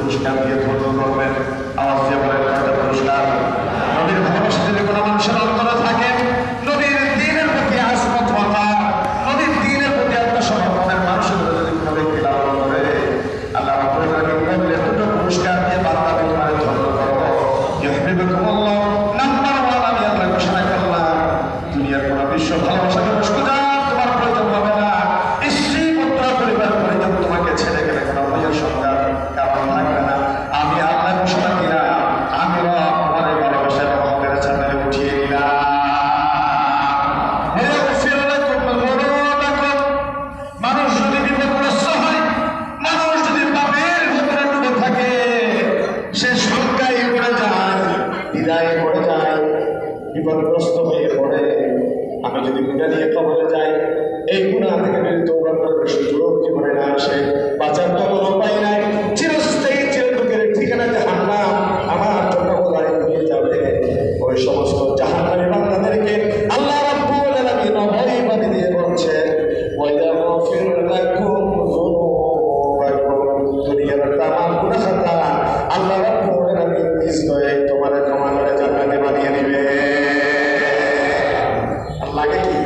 পুরস্কার দিয়ে ধন্য করবেন। আওয়াজ দিয়ে বলেন কয়টা পুরস্কার? নবীর ভালোবাসা যদি কোনো মানুষের অন্তরে থাকে, নবীর দ্বীনের প্রতি আসমত মাথা, নবীর দ্বীনের প্রতি আত্মসমর্পণের মানুষের যদি কোনো ব্যক্তি লালন করে, আল্লাহ রাব্বুল আলামিন বললে দুটো পুরস্কার দিয়ে বান্দা তোমার ধন্য করব। ইউহিব্বুকুমুল্লাহ নাম্বার 1 আমি আল্লাহ ঘোষণা করলাম। দুনিয়ার কোনো বিশ্ব ভালোবাসাকে বস্তু যা তোমার প্রয়োজন হবে না। স্ত্রী পুত্র পরিবার পরিজন তোমাকে ছেড়ে গেলে কোনো ভয়ের সংজ্ঞা কারণ থাকবে না। আমি আল্লাহ ঘোষণা দিলাম, আমি তোমার এই ভালোবাসার রহমতের ছাদে উঠিয়ে দিলাম। মানুষ যদি বিপদগ্রস্ত হয়, মানুষ যদি পাপের ভিতরে ডুবে থাকে, সে সংজ্ঞায় পড়ে যায়, দ্বিধায় পড়ে যায়, বিপদগ্রস্ত হয়ে পড়ে। আমি যদি গুণা নিয়ে কবরে যাই, এই গুণা থেকে যদি তওবা করার সুযোগ জীবনে না আসে, বাঁচার তো কোনো উপায় নাই। চিরস্থায়ী চিরদুঃখের ঠিকানা জাহান্নাম আমার জন্য বোঝাই হয়ে যাবে। ওই সমস্ত জাহান্নামী বান্দাদেরকে আল্লাহ রাব্বুল আলামিন অভয় বাণী দিয়ে বলছে, ওয়ায়াগফির লাকুম যুনুবাকুম, দুনিয়ার তামাম গুনাহ খাতা আল্লাহ রাব্বুল আলামিন নিজ দয়ায় তোমার ক্ষমা করে জান্নাতে বানিয়ে দিবে। আল্লাহকে কি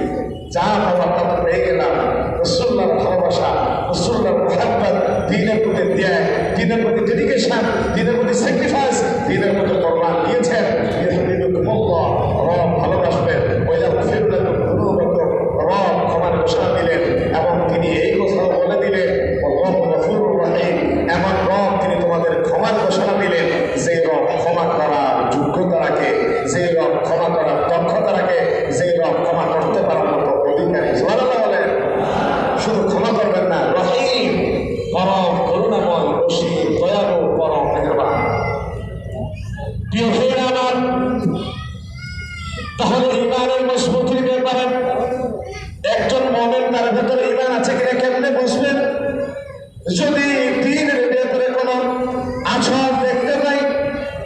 যা পাওয়ার তা পেয়ে গেলাম। রাসূলুল্লাহর ভালোবাসা, রাসূলুল্লাহর মুহাব্বত, দ্বীনের প্রতি ত্যাগ, দ্বীনের প্রতি ডেডিকেশন, দ্বীনের প্রতি স্যাক্রিফাইস, দ্বীনের প্রতি কোরবান দিয়েছেন। ইউহিব্বুকুমুল্লাহ, রব ভালোবাসবেন। ওয়ায়াগফির লাকুম যুনুবাকুম, রব ক্ষমার ঘোষণা দিলেন এবং তিনি এই কথাও বলে দিলেন, আল্লাহু গফুরুর রহিম, এমন রব তিনি তোমাদের ক্ষমার ঘোষণা দিলেন যে রব ক্ষমা করার যোগ্যতা রাখে, যে রব ক্ষমা করার দক্ষতা রাখে, যে রব ক্ষমা করতে পারার মতো অধিকারী। সুবহানাল্লাহ বলেন। শুধু ক্ষমা করবেন না, রহিম, পরম করুণাময়, রশিদ, দয়ালু, পরম মেহেরবান। প্রিয় ভাইরা আমার, তাহলে ঈমানের মজবুতির ব্যাপারে একজন মুমিন তার ভেতরে ঈমান আছে কিনা কেমনে বুঝবেন? যদি দ্বীনের ব্যাপারে কোনো আচরণ দেখতে পাই,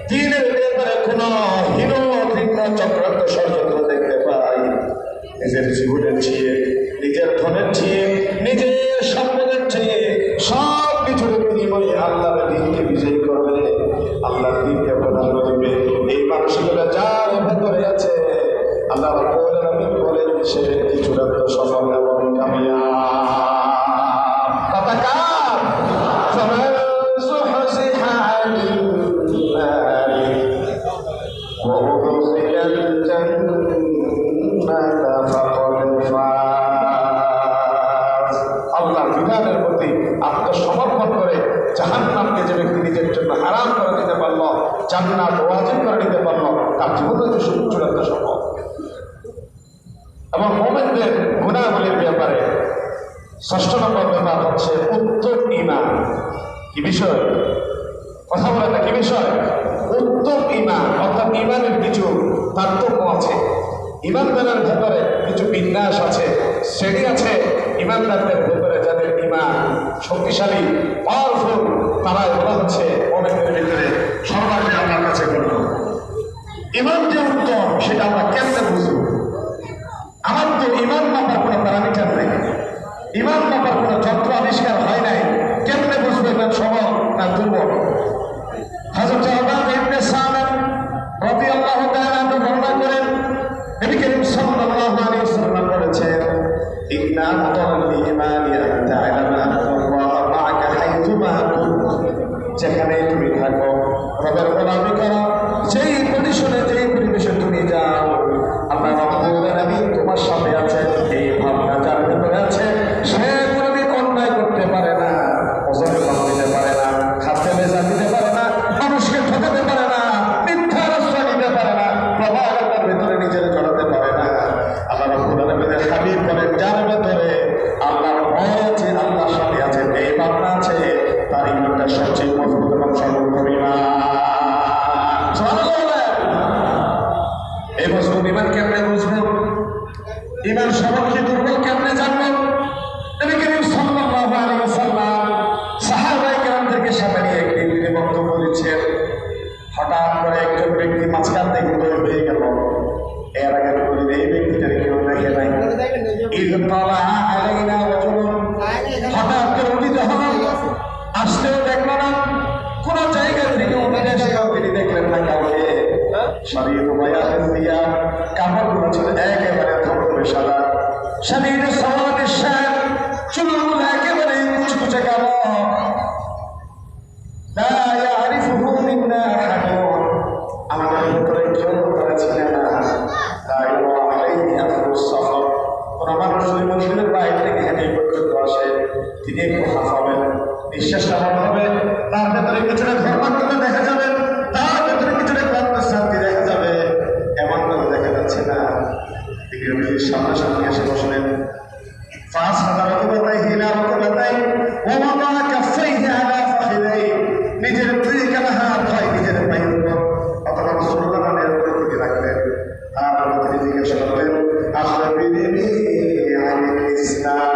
দ্বীনের ব্যাপারে কোনো হীন ঘৃণ্য চক্রান্ত ষড়যন্ত্র দেখতে পাই, নিজের জীবনের চেয়ে, নিজের ধনের চেয়ে, নিজের সম্পদের চেয়ে সব কিছুর বিনিময়ে আল্লাহর দ্বীনকে বিজয়ী করবে, আল্লাহর দ্বীনকে প্রাধান্য দিবে, এই মানসিকতা যার ভেতরে আছে, আল্লাহ রাব্বুল আলামিন বলেন সে ব্যক্তি চূড়ান্ত সফল এবং কামিয়াব। কথা কার? ফামান যুহজিহা আনিন নারি ওয়া উদখিলাল জান্নাতা ফাকাদ ফাজ। আল্লাহর বিধানের প্রতি আত্মসমর্পণ করে জাহান্নামকে যে ব্যক্তি নিজের জন্য হারাম করে দিতে পারল, জান্নাত ওয়াজিব করে দিতে পারল, তার জীবন হচ্ছে চূড়ান্ত সফল। এবং মুমিনদের গুনাহগুলির ব্যাপারে ৬ষ্ঠ নম্বর ব্যাপার হচ্ছে উত্তম ঈমান। কি বিষয়? কথা বলে না, কি বিষয়? উত্তম ঈমান, অর্থাৎ ঈমানের কিছু তারতম্য আছে, ঈমানদারের ভেতরে কিছু বিন্যাস আছে, শ্রেণী আছে। ঈমানদারদের ভেতরে যাদের ঈমান শক্তিশালী, পাওয়ারফুল, তারাই বলা হচ্ছে মুমিনদের ভিতরে সর্বাগ্রে আল্লাহর কাছে করল। ঈমান যে উত্তম সেটা আমরা কেমনে বুঝব? আমার তো ঈমান মাপার কোনো প্যারামিটার নেই, ঈমান মাপার কোনো যন্ত্র আবিষ্কার হয় নাই। কেমনে বুঝবো ঈমান সবল না দুর্বল? হযরত উবাদা ইবনে সামিত রাদিয়াল্লাহু তাআলা বর্ণনা করেন, নবী করিম সাল্লাল্লাহু আলাইহি ওয়াসাল্লাম বলেছেন, ইন্না আতাল ঈমানি আন তা'লামা আল্লাহ মা'আকা হাইথুমা কুন্ত, যেখানে তুমি থাকো, রবের গোলামি করো, যেই কন্ডিশনে, যেই পরিবেশে তুমি যাও, আল্লাহ রাব্বুল আলামিন তোমার সাথে আছেন। এই ভাবনা যার ভেতরে আছে, সে কোনোদিন অন্যায় করতে পারে না, ওজনে কম দিতে পারে না, খাদ্যে ভেজাল দিতে পারে না, মানুষকে ঠকাতে পারে না, মিথ্যার আশ্রয় নিতে পারে না, প্রভাবতার ভেতরে নিজের জড়াতে পারে না। আল্লাহ রাব্বুল আলামিনের হাবিব বলেন, যার ভেতরে আল্লাহর ভয় আছে, আল্লাহর সাথে আছে, এই ভাবনা আছে, তার ঈমানটা সবচেয়ে মজবুত এবং সর্বোত্তম ঈমান। সুবহানাল্লাহ। এই মজবুত ঈমান কেমনে বুঝবো? ঈমান সবল কি দুর্বল কেমনে জানবো? নবী করিম সাল্লাল্লাহু আলাইহি ওয়াসাল্লাম সাহাবায়ে কেরামদেরকে সামনে নিয়ে একদিন তিনি বক্তব্য দিচ্ছেন। হঠাৎ করে একজন ব্যক্তি মাঝখান থেকে তৈরি হয়ে গেল। এর আগে বললেন এই ব্যক্তিটার কেউ দেখে নাই। ইযতালা আলাইনা রাজুলুন, হঠাৎ করে উদিত হলো, আসতেও দেখলো না, কোনো শরীর বায়াতের দিয়া কাপড়গুলো ছিল একেবারে ধবধবে সাদা, শরীর সাওয়াদের শান, চুলগুলো একেবারে কুচকুচে কালো। লা ইয়ারিফুহু মিন্না আহাদুন, আমাদের ভিতরে কেউ তারা ছিল না। লা ইউরা আলাইহি আথরুস সফর, কোন মানুষ যদি মসজিদের বাইরে থেকে হেঁটে পর্যন্ত আসে তিনি একটু হাঁপাবেন, নিঃশ্বাসটা বন্ধ হবে, তার ভেতরে কিছুটা ধর্মাত্মতা দেখা যাবে, তার ভেতরে কিছুটা শান্তি দেখা যাবে। এমন ভাবে দেখা যাচ্ছে না। তিনি নবীর সামনাসামনি এসে বসলেন। ফাঁস হাজার রকমাতাই হিলা রকমাতাই ওমামা কাফাইহি আলা ফাখিদাই, নিজের দুই কানা হাত হয় নিজের পায়ের উপর অথবা সুলতানের উপরে তুলে রাখলেন। তারপর তিনি জিজ্ঞাসা করলেন, আখবিরনি আনিল ইসলাম,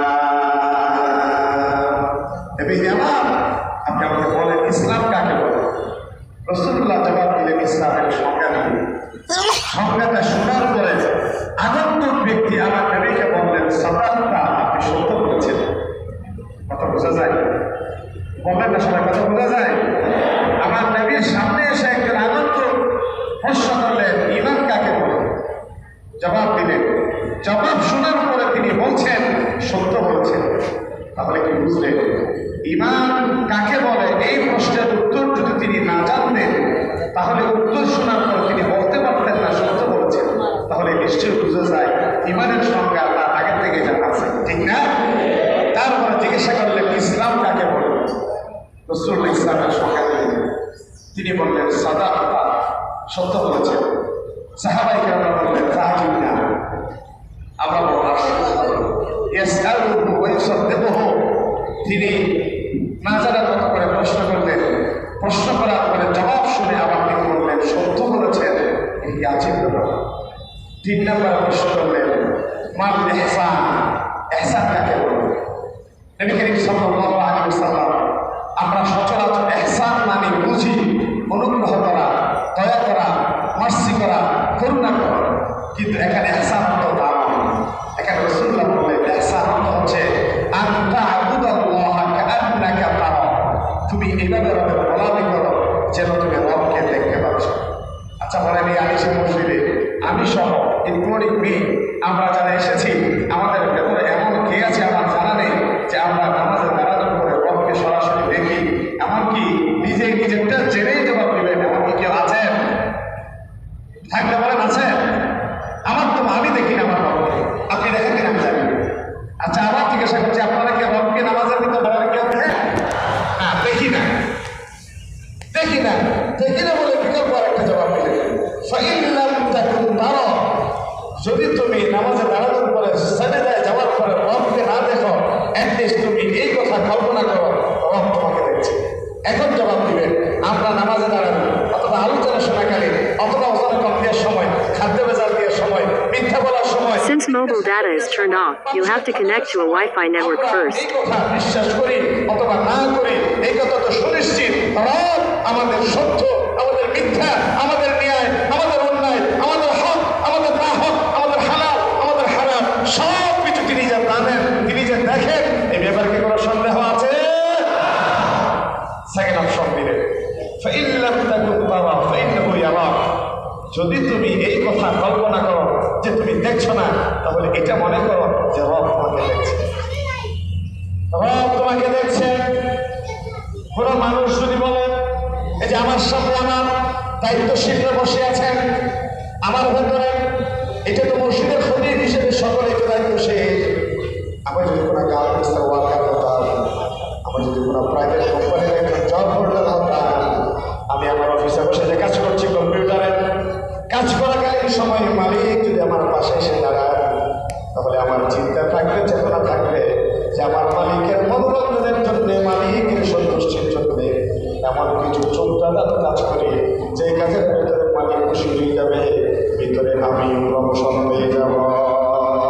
নবী আমার আপনি আমাকে বলেন ইসলাম কাকে বলে? রাসূলুল্লাহ জবাব দিলেন, ইসলামের সংজ্ঞা কি? সংজ্ঞাটা শোনার পরে আগন্তুক ব্যক্তি আমার নবীকে বললেন, সাদাক্তা, আপনি সত্য বলেছেন। কথা বোঝা যায়? বললেন না সবাই, কথা বোঝা যায়? আমার নবীর সামনে এসে একজন আগন্তুক প্রশ্ন করলেন, ঈমান কাকে বলে? জবাব দিলেন। জবাব শোনার পরে তিনি বলছেন, সত্য বলেছেন। তাহলে কি বুঝলেন? ঈমান কাকে বলে এই প্রশ্নের উত্তর যদি তিনি না জানতেন, তাহলে উত্তর শোনার পর তিনি বলতে পারতেন না সত্য বলেছেন। তাহলে নিশ্চয়ই বুঝা যায় ঈমানের সংজ্ঞা তার আগে থেকে জানা আছে, ঠিক না? তারপরে জিজ্ঞাসা করলেন, ইসলাম কাকে বলে? রাসূল ইসলামের সংজ্ঞা দিলেন। তিনি বললেন, সাদাকা, সত্য বলেছেন। সাহাবায়ে কেরাম বললেন, ফাহিমনা, আমরা বললাম ইয়াসআলুহু ওয়া ইউসাদ্দিকুহু। তিনি না জানার মতো করে প্রশ্ন করলেন, প্রশ্ন করার পরে জবাব শুনে আবার তিনি বললেন, সত্য বলেছেন। এই আজীব ব্যাপার। 3 নম্বর প্রশ্ন করলেন, মাল ইহসান, ইহসান কাকে বলে? নবী করিম সাল্লাল্লাহু আলাইহি ওয়াসাল্লাম, আমরা সচরাচর ইহসান মানে বুঝি অনুগ্রহ করা, দয়া করা, মার্সি করা, করুণা করা, কিন্তু এখানে ইহসান অর্থ তা নয়। এখানে রাসূলুল্লাহ বললেন, ইহসান অর্থ হচ্ছে আনতা আবুদাল্লাহ কাআন্নাকা তারা, তুমি এইভাবে রবের গোলামি করো যেন তুমি রবকে দেখতে পাচ্ছ। আচ্ছা বলেন, এই আলিশা মসজিদে আমি সহ ইনক্লুডিং মি, আমরা যারা এসেছি, আমাদের ভেতরে এমন কে আছে আমার জানা নেই যে আমরা নামাজে দাঁড়ানোর পরে রবকে সরাসরি দেখি? এমনকি নিজেরটা জেনেই জবাব দিবেন, এমন কি কেউ আছেন? থাকলে বলেন আছেন? আমার তো আমি দেখি না আমার রবকে, আপনি দেখেন কিনা আমি জানি। আচ্ছা আবার জিজ্ঞাসা করছি, আপনারা কি রবকে নামাজের ভিতরে দাঁড়ালে কেউ দেখেন? না, দেখি না। দেখি না, দেখি না বলে বিকল্প আরেকটা জবাব দিলেন, ফাইল্লাম তাকুন তারা, যদি তুমি নামাজে দাঁড়ানোর পরে সাজদায় যাওয়ার পরে রবকে না দেখো, অ্যাটলিস্ট তুমি এই কথা কল্পনা করো রব তোমাকে দেখছে। এখন জবাব দিবেন, আমরা নামাজে দাঁড়ানো অথবা আলোচনা শোনাকালীন অথবা ওজনে কম দেওয়ার সময়, খাদ্য বেজার দেওয়ার সময়, মিথ্যা বলার সময়, Since mobile data is turned off, you'll have to connect to a Wi-Fi network first. এই কথা বিশ্বাস করি অথবা না করি, এই কথা তো সুনিশ্চিত রব আমাদের সত্য, আমাদের মিথ্যা, আমাদের ন্যায়, আমাদের অন্যায়, আমাদের হক, আমাদের না হক, আমাদের হালাল, আমাদের হারাম, সব কিছু তিনি যা জানেন, তিনি যে দেখেন, এই ব্যাপারে কি কোনো সন্দেহ আছে? সেকেন্ড অপশন দিলেন, ফাইল্লাম তাকুন তারা ফাইন্নাহু ইয়ারাক, যদি তুমি এই কথা কল্পনা করো যে তুমি দেখছো না, তাহলে এটা মনে করো যে রব তোমাকে দেখছে। রব তোমাকে দেখছে। কোন মানুষ যদি বলে, এই যে আমার সামনে আমার দায়িত্বশীলরা বসে আছেন, আমার ভেতরে, এটা তো মসজিদের খতিব হিসেবে সকলে তো দায়িত্বশীল। আমার যদি কোনো গার্মেন্টসের ওয়ার্কার হতাম, আমার যদি কোনো প্রাইভেট কোম্পানির একজন জব হোল্ডার হতাম, আমি আমার অফিসে বসে যে কাজ করছি কম্পিউটারে, কাজ করাকালীন সময় মালিক যদি আমার পাশে এসে দাঁড়ায়, তাহলে আমার চিন্তা থাকবে, চেতনা থাকবে যে আমার মালিকের মনোরঞ্জনের জন্য, মালিকের সন্তুষ্টির জন্য এমন কিছু চোদ্দাদাত কাজ করি যে কাজের ভেতরে মালিক খুশি হয়ে যাবে, ভিতরে আমি প্রমোশন পেয়ে যাব,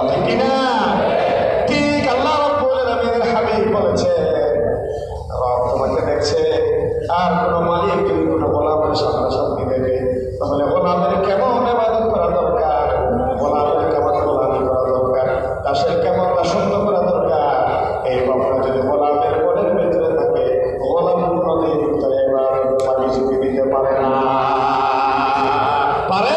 ঠিক কিনা? ঠিক আল্লাহ রাব্বুল আলামিনের হাবিব বলেছে, রব তোমাকে দেখছে। আর কোনো মালিক যদি কোনো গোলামের সামনাসামনি দেখে, তাহলে গোলামের কেমন ইবাদত করা দরকার, গোলামের কেমন গোলামি করা দরকার, দাসের কেমন দাসত্ব করা দরকার, এই ভাবনা যদি গোলামের মনের ভিতরে থাকে, গোলাম কোনোদিন ভিতরে এবার পানি ঝুঁকি দিতে পারে না। পারে?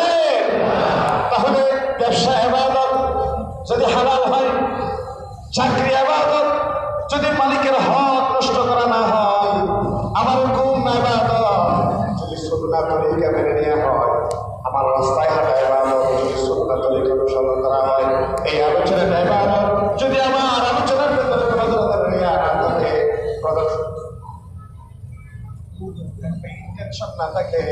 সুন্নাত তরিকা মেনে নেওয়া হয়, আমার রাস্তায় হাঁটা ইবাদত যদি সুন্নাত তরিকা অনুসরণ করা হয়, এই আলোচনাটা ইবাদত যদি আমার আলোচনার ভেতরে কোনো ধরনের রিয়া না থাকে, ইন্টেনশন না থাকে,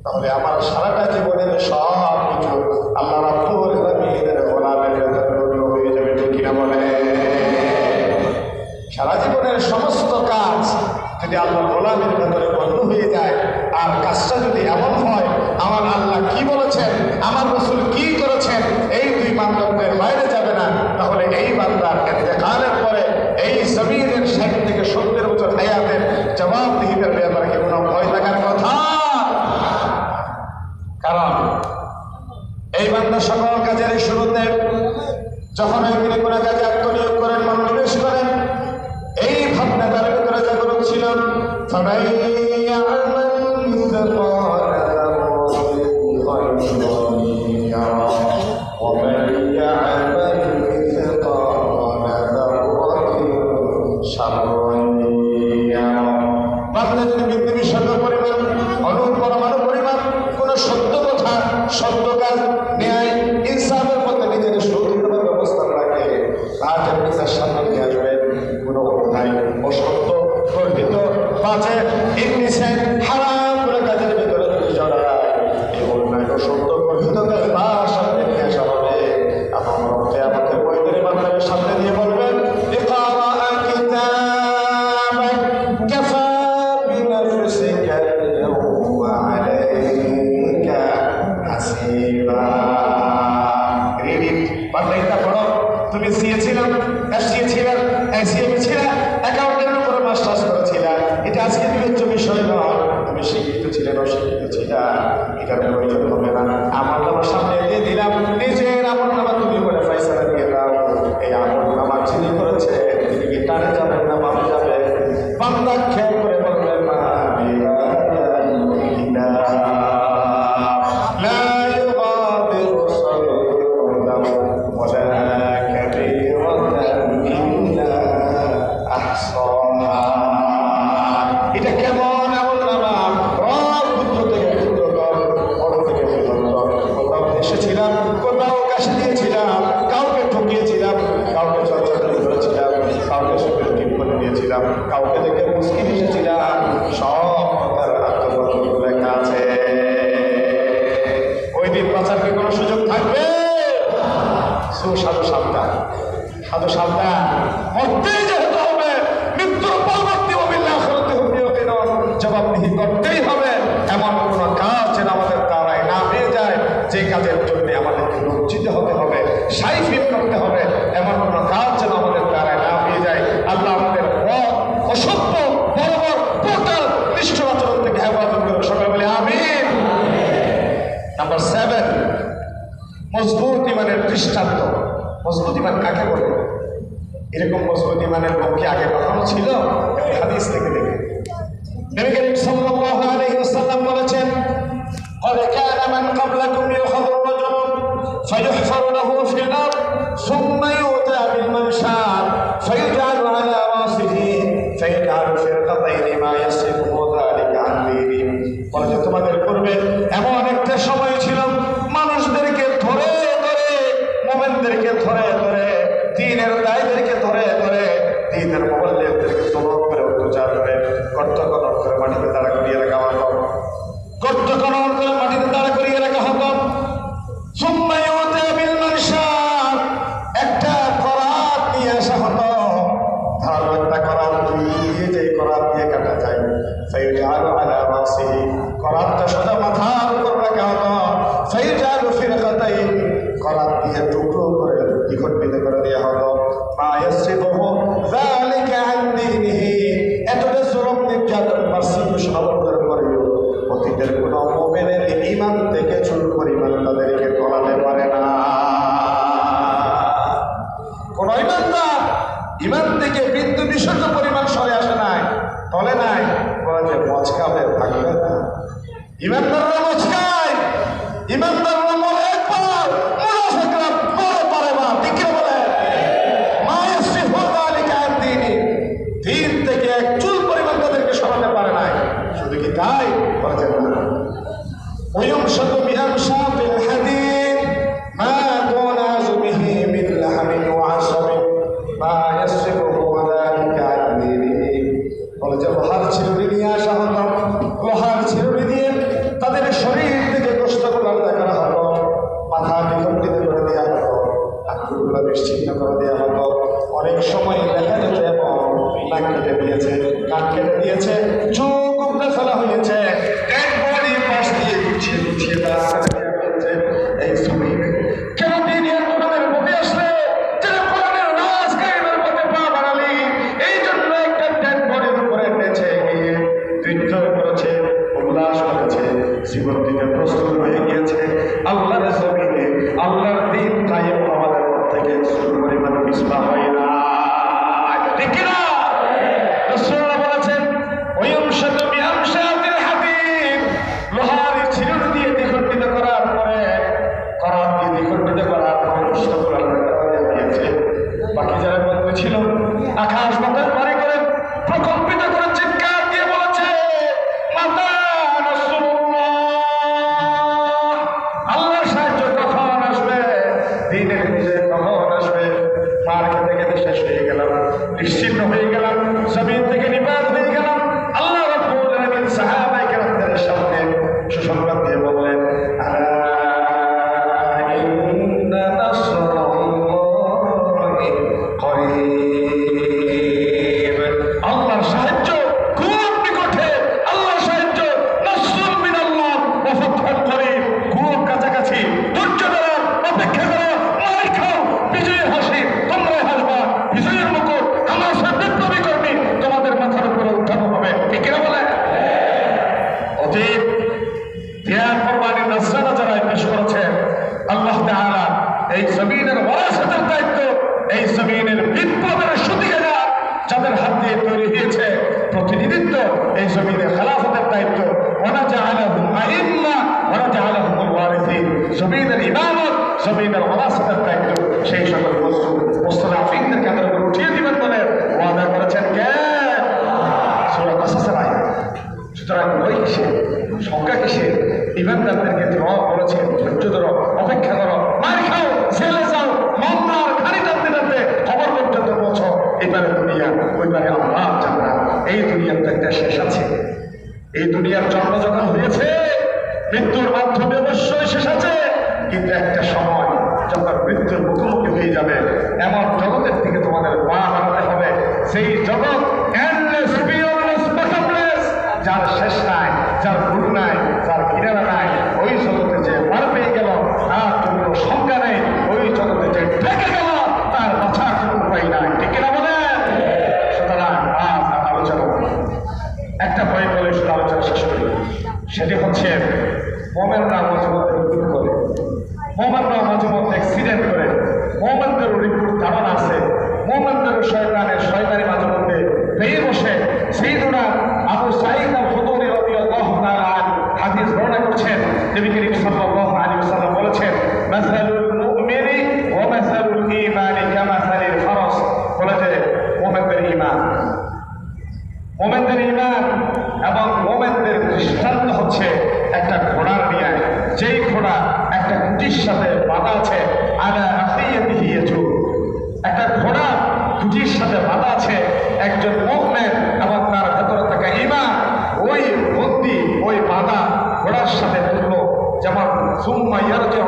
তাহলে আমার সারাটা জীবনের সব কিছু আল্লাহ রাব্বুল আলামিনের গোলামের ভেতরে রূপ হয়ে যাবে। ঠিক কিনা বলে? সারা জীবনের সমস্ত কাজ যদি আল্লাহর গোলামের ভেতরে বন্ধ হয়ে যায়, আর কাজটা যদি এমন হয় আমার আল্লাহ কি বলেছেন, আমার রাসূল কি করেছেন, এই দুই মানদণ্ডের বাইরে যাবে না, তাহলে এই বান্দার ইন্তেকালের পরে এই জমিনের 60 থেকে 70 বছর হায়াতের জবাবদিহিতার ব্যাপারে কি কোনো ভয় থাকার কথা? কারণ এই বান্দা সকল কাজের শুরুতে যখন তিনি কোনো কাজে আত্মনিয়োগ করেন, মনোনিবেশ করেন, এই ভাবনা তার ভিতরে জাগ্রত ছিল, সত্য কাজ ন্যায় ইনসাফের মধ্যে নিজের সুদৃঢ় ব্যবস্থা রাখে, আজ আপনি তার সামনে নিয়ে আসবেন কোনো অন্যায় অসত্য গর্বিত বাজে ইংলিশে হারাম করে কাজের ভিতরে যদি জড়ায়, এই অন্যায় অসত্য গর্বিত কাজ তার সামনে নিয়ে আসা হবে। আমার রক্তে আমাকে বইদের মাধ্যমে সামনে দিয়ে বলবেন, ইকরা কিতাবাক কাফা বিনাফসিকা আল-ইয়াওমা আলাইকা হাসিবা। বাংলাটা পড়ো, তুমি সিয়েছিলাম, এসিয়েছিলাম, এসিএমে ছিলা, অ্যাকাউন্টের উপরে মাস্টার্স করেছিলা, এটা আজকে বিবেচ্য বিষয় নয়। তুমি শিক্ষিত ছিলে, অশিক্ষিত ছিলা, এটার প্রয়োজন হবে না। আমার নামার সামনে দিয়ে দিলাম, নিজের আমল নামা তুমি করে ফয়সালা দিয়ে দাও। এই আমল নামা যিনি করেছে তিনি কি টানে যাবেন না বামে যাবে? বান্দা খেয়াল করে বলবেন, মা এটা কেমন আমল নামা? ক্ষুদ্র থেকে ক্ষুদ্রতর, বড় থেকে বৃহত্তর। কোথাও এসেছিলাম, কোথাও কাশি দিয়েছিলাম, কাউকে ঠকিয়েছিলাম, কাউকে চর্চাচরি করেছিলাম, কাউকে সুখের টিপ করে দিয়েছিলাম, কাউকে দেখে মুশকিল এসেছিলাম, সব তার আত্মপত্র লেখা আছে। ওই দিন বাঁচার কি কোনো সুযোগ থাকবে? সাধু সাবধান, সাধু সাবধান, মরতেই যেতে হবে, মৃত্যুর পরবর্তী জবাবদিহি করতেই হবে। এমন কোন কাজ যেন আমাদের দ্বারাই না হয়ে যায়, যে কাজের জন্য আমাদেরকে লজ্জিত হতে হবে, সাই ফিল করতে হবে, এমন কোন কাজ যেন আমাদের দ্বারাই না হয়ে যায়। আল্লাহ আমাদের অসভ্য বরাবর টোটাল নিষ্ঠ আচরণ থেকে হেফাজত করে। সবাই বলে আমিন। নাম্বার 7, মজবুত ইমানের দৃষ্টান্ত। মজবুত ইমান কাকে বলে? এরকম মজবুত ইমানের পক্ষে আগে কখনো ছিল? হাদিস থেকে দেখে নবী করিম সাল্লাল্লাহু আলাইহি ওয়াসাল্লাম বলেছেন, قد كان من قبلكم يؤخذ الرجل فيحفر له في الأرض ثم يؤتى بالمنشار فيجعل على راسه فيجعل فرقتين ما يصرفه ذلك عن دينه। বলে যে তোমাদের পূর্বে এমন একটা সময় ছিল, মানুষদেরকে ধরে ধরে, মুমিনদেরকে ধরে ধরে, দ্বীনের দায়ীদেরকে ধরে ধরে, দ্বীনের মুবল্লিগদেরকে জবর করে অত্যাচার করে গর্ত খনন করে মাটিতে দাঁড়া করিয়ে রাখা হতো, গর্ত খনন করে মাটিতে দাঁড়া করিয়ে রাখা হতো। একটা করাত নিয়ে আসা হতো, ধারালো একটা করাত দিয়ে, যে করাত দিয়ে কাটা যায়, ফাইজালু আলা রাসিহি, করাতটা সোজা মাথার উপর রাখা হতো, ফাইজালু ফিরকাতাইন, করাত দিয়ে টুকরো করে দ্বিখণ্ডিত করে দেওয়া হতো। মা ইয়াসরিফুহু যালিকা আন দীনিহি, এতটা জুলুম নির্যাতন মাসিব সবরের পরেও অতীতের কোন মুমিনের ঈমান থেকে চুল পরিমাণ তাদেরকে গলাতে পারে না। কোন ঈমানদার ঈমান থেকে বিন্দু বিসর্গ পরিমাণ সরে আসে নাই, তলে নাই, বলে যে মচকাবে থাকবে না। ঈমানদাররা মচকায়, ঈমানদাররা মরে একবার, মুনাফিকরা মরে বারেবার। ঠিক বলে মা ইয়াসরিফু যালিকা আন দীনি, দিন থেকে এক চুল পরিমাণ তাদেরকে সরাতে পারে নাই। শুধু কি তাই? বলেছেন না, ويمشط بأمشاط الحديد ما دون عزمه من لحم وعصب ما يصرفه ذلك عن دينه বলে যে লোহার ছিলুনি নিয়ে আসা হলো, লোহার ছিলুনি দিয়ে তাদের শরীর থেকে গোশতগুলো আলাদা করা হলো, মাথা বিখণ্ডিত করে দেওয়া হলো, আঙ্গুলগুলো বিচ্ছিন্ন করে দেওয়া হলো। অনেক সময় দেখা যেত এবং নাক কেটে দিয়েছে, কান কেটে দিয়েছে, চোখ উপড়ে ফেলা হয়েছে, একবারই পাশ দিয়ে গুছিয়ে গুছিয়ে দেওয়া হয়েছে। এই ছবি কেন দিনের কোরআনের প্রতি আসলে যেন কোরআনের নাচ গাইবের পথে পা বাড়ালি, এই জন্য একটা ডেড বডির উপরে নেচে গিয়ে নৃত্য করেছে, উল্লাস করেছে, জীবন থেকে প্রস্তুত হয়ে গিয়েছে। আল্লাহর জমিনে আল্লাহর দিন কায়েম আমাদের থেকে শুরু পরিমাণ পিছপা হয় না, ঠিক কিনা? রাসূলুল্লাহ বলেছেন ওয়ায়ুমশাতু বিআমশাতিল হাদীদ, লোহার ছিলুনি দিয়ে দ্বিখণ্ডিত করার পরে, করাত দিয়ে দ্বিখণ্ডিত করার পরে গোশতগুলো আলাদা করা হয়েছে। বাকি যারা বন্দী ছিল আকাশ বাতাস বাড়ি করে প্রকম্পিত করে চিৎকার দিয়ে বলেছে মাতা রাসূলুল্লাহ, আল্লাহর সাহায্য কখন আসবে, দিনের বিজয় কখন আসবে। মার খেতে খেতে শেষ হয়ে গেলাম, নিশ্চিন্ন হয়ে গেলাম, জমিন থেকে নিপাত হয়ে গেলাম। আল্লাহ রাব্বুল আলামিন সাহাবায়ে কেরামদের সামনে সুসংবাদ দিয়ে বললেন আলা ইন্না নাসরাল্লাহি করিব, আল্লাহর সাহায্য খুব নিকটে, আল্লাহর সাহায্য নাসরুম মিনাল্লাহ ওয়া ফাতহুন করিব, খুব কাছাকাছি। ধৈর্য ধরো, অপেক্ষা করো, মার খাও, বিজয়ের হাসি তোমরাই হাসবা, বিজয়ের মুকুট আমার সব বিপ্লবী কর্মী তোমাদের মাথার উপরে উত্থাপন হবে, ঠিক কিনা বলে? অতীত ত্যাগ কোরবানি নাসরানা যারা পেশ করেছেন, আল্লাহ তাআলা এই জমিনের ওয়ারাসাতের দায়িত্ব, এই জমিনের বিপ্লবের সূতিকাগার যাদের হাত দিয়ে তৈরি হয়েছে, প্রতিনিধিত্ব, এই জমিনের খেলাফতের দায়িত্ব, ওয়া জাআলাহুম আইম্মা ওয়া জাআলাহুমুল ওয়ারিসিন, জমিনের ইমামত, জমিনের ওয়ারাসাতের দায়িত্ব সেই সকল মুস্তাফিনদের কাঁধের উপর উঠিয়ে দিবেন বলে ওয়াদা করেছেন কে? সূরা কাসাসের আয়াত। সুতরাং ভয় কিসের, সংখ্যা কিসের? ইমানদারদেরকে বলেছেন ধৈর্য ধরো, অপেক্ষা করো, মার খাও, জেলে যাও, মামলার খানি টানতে টানতে খবর পর্যন্ত পৌঁছো। এবারে দুনিয়া, ওইবারে আল্লাহ জান্নাত। এই দুনিয়ার তো একটা শেষ আছে। এই দুনিয়ার জন্ম যখন হয়েছে, মৃত্যুর মাধ্যমে অবশ্যই শেষ আছে, কিন্তু একটা সময় যখন মৃত্যুর মুখোমুখি হয়ে যাবে, এমন জগতের দিকে তোমাদের পা বাড়াতে হবে, সেই জগৎ এন্ডলেস, বিয়ন্ডলেস, বটমলেস, যার শেষ নাই, যার ভুল নাই, যার কিনারা নাই। ওই জগতে যে পার পেয়ে গেল তার কোনো সংজ্ঞা নেই, ওই জগতে যে ঢেকে গেল তার বাঁচার কোনো উপায় নাই, ঠিক কিনা বলে? সুতরাং আজ আলোচনা একটা ভয় বলে শুধু আলোচনা শেষ করি। সেটি হচ্ছে মোমেনরা মাঝে মধ্যে ভুল করে, মোমেনরা মাঝে মধ্যে অ্যাক্সিডেন্ট করে, মোমেনদের রিপোর্ট ধারণা আছে, মোমেনদের শয়তানি মাঝে মধ্যে পেয়ে বসে। সাইয়েদুনা আবু সাঈদ আল-খুদরি রাদিয়াল্লাহু তাআলা আনহু হাদিস বর্ণনা করছেন, নবী করিম সাল্লাল্লাহু আলাইহি ওয়াসাল্লাম বলেছেন মাসালুল মুমিনি ওয়া মাসালুল ঈমানি কামাসালিল ফারাস, বলেছে মুমিনদের ঈমান, মুমিনদের ঈমান এবং মুমিনদের দৃষ্টান্ত হচ্ছে একটা ঘোড়ার ন্যায়, যেই ঘোড়া একটা খুঁটির সাথে বাঁধা আছে, আলা আখিয়াতিহি ইয়াজু, একটা ঘোড়া খুঁটির সাথে বাঁধা আছে, একজন মুমিন এবং তার ভেতরে থাকা ঈমান ওই বন্দী, ওই বাঁধা ঘোড়ার সাথে তুলল। যেমন সুম্মা ইয়ারজিউ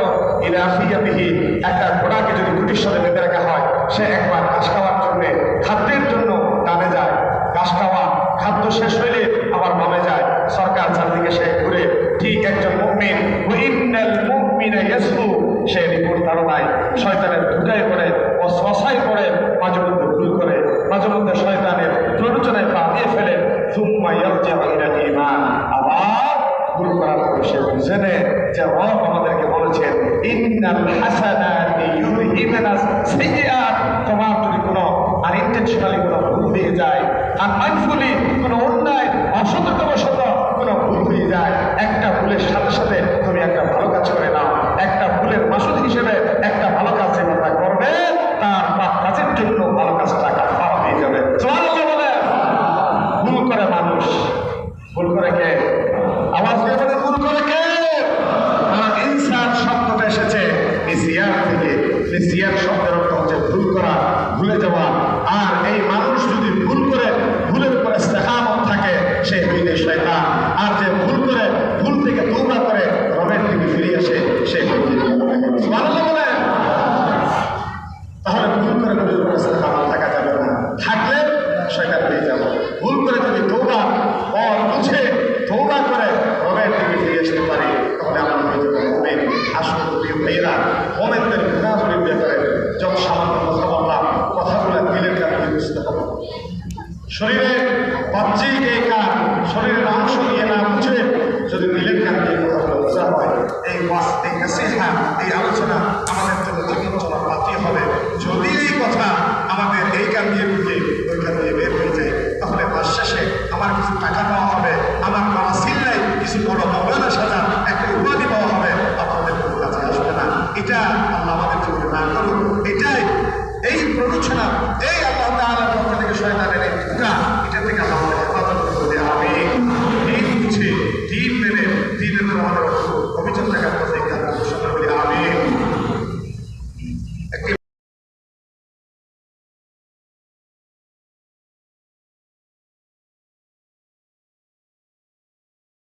ইলা আখিয়াতিহি, একটা ঘোড়াকে যদি খুঁটির সাথে বেঁধে রাখা হয়, সে একবার ঘাস খাওয়ার জন্য, খাদ্যের জন্য টানে যায়, ঘাস খাওয়া খাদ্য শেষ হইলে আবার নামে যায়, সরকার চারদিকে সে ঘুরে। ঠিক একজন মুমিন, ওয়া ইন্নাল মুমিনা ইয়াসহু, সে রিপোর্ট ধারণায় শয়তানের ধুকায় পড়ে, ওয়াসওয়াসায় পড়ে, মাঝে মধ্যে ভুল করে, মাঝে মধ্যে শয়তানের প্ররোচনায় পা দিয়ে ফেলে। সুম্মা ইয়ারজিউ ইলাল ঈমান, আবার ভুল করার পরে সে বুঝে নেয় যে রব আমাদেরকে বলেছেন ইন্নাল হাসানাতি ইউযহিবনাস সাইয়্যাত, তোমার যদি কোনো আনইনটেনশনালি কোনো ভুল হয়ে যায়, আনমাইন্ডফুলি কোনো অন্যায়, অসতর্কবশত কোনো ভুল হয়ে যায়, একটা ভুলের সাথে সাথে তুমি একটা ভালো কাজ করে নাও, একটা ভুলের মাসুদ হিসেবে একটা ভালো কাজ যে কথা করবে, তার কাজের জন্য ভালো কাজটা কাফারা হয়ে যাবে। সুবহানাল্লাহ বলে। ভুল করে মানুষ, ভুল করে কে? আওয়াজ দিয়ে বলে ভুল করে কে? ভুল থেকে তওবা করে রবের দিকে ফিরে আসে সে সুবহানাল্লাহ বলেন। তাহলে ভুল করে নবীর কাছে আমার থাকা যাবে না, থাকলে শয়তান পেয়ে যাবো। ভুল করে যদি তওবা বুঝে তওবা করে রবের দিকে ফিরে আসতে পারি তাহলে আমরা হয়ে যাবো মুমিন। আসলে প্রিয় ভাইয়েরা, মুমিনদের গুনাহের ব্যাপারে যত সামান্য কথা বললাম, কথাগুলো দিলের কারণে বুঝতে হবে। শরীরে বাহ্যিক এই কাজ, শরীরের অংশ নিয়ে না বুঝে যদি দিলের কান দিয়ে কথাগুলো বোঝা হয়, এই নাসিহা, এই আলোচনা আমাদের জন্য জীবন চলার বাকি হবে। যদি এই কথা আমাদের এই কান দিয়ে বুঝে ওই কান দিয়ে বের হয়ে যায়, তাহলে মাস শেষে আমার কিছু টাকা পাওয়া হবে, আমার বাবা সিল্লাই কিছু বড় মৌলানা সাজা একটা উপাধি পাওয়া হবে, আপনাদের কোনো কাছে আসবে না। এটা আল্লাহ আমাদের জীবনে না করুন। এটাই এই প্ররোচনা, এই আল্লাহ তাআলার পক্ষ থেকে শয়তানের এই ধোঁকা, এটা থেকে আল্লাহ আমাদের হেফাজত করে। আমি দিন বুঝে, দিন মেনে, দিনের আমাদের